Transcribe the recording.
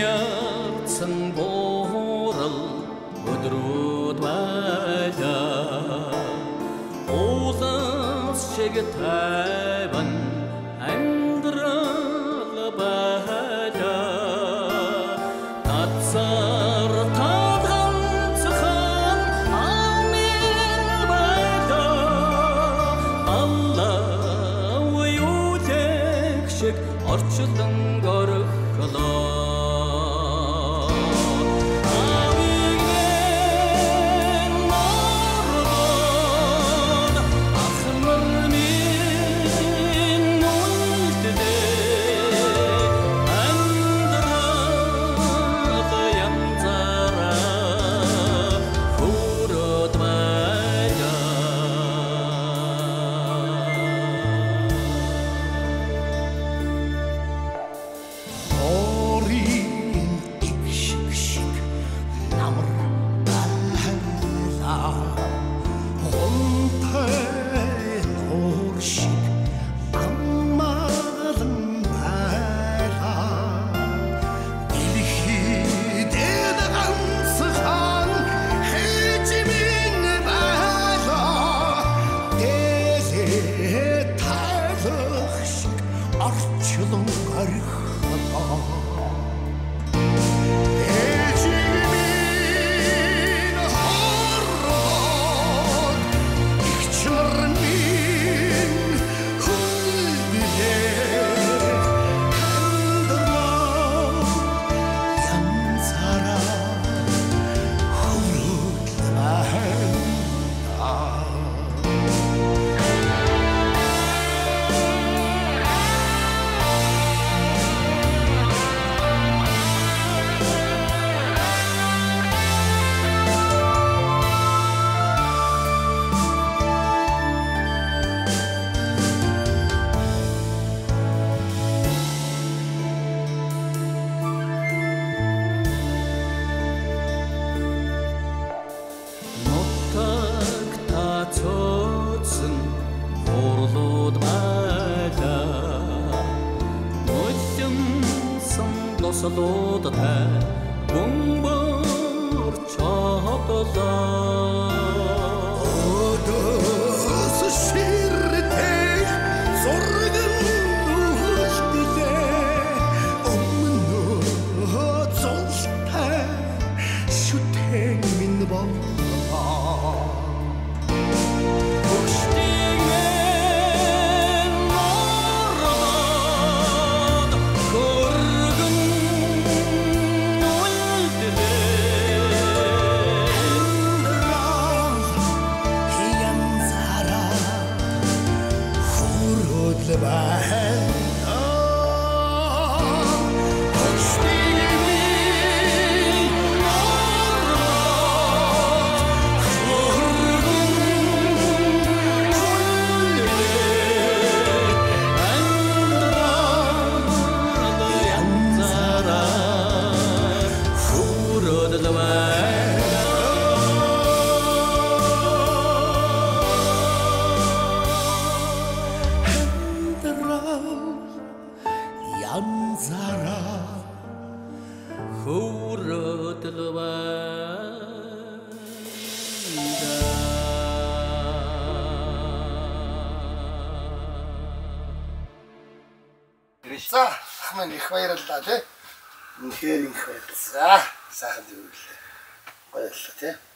Яцсан борол өдрүүд байлаа Уулаас шиг тайван амьдрал байлаа Тацар таданцхан амин байлаа Аллаа уюулэг шиг орчлон горхлоо Orçulun karıkla Ecimin harran İkçilerinin hülbüle Kendine yansara Hurutlar Цоцсон хорлууд байлаа Нулимсан дослуудтай бөмбөр чоглоо Өдөөс ширтэх зурган үлдэлээ Өмнөө золтой шүтэн минь боллоо Янзара За, ахмад их баярлалаа тий. Үнэхээр их баярлалаа. За, сайхан дөрвөлээ. Баярлалаа тий.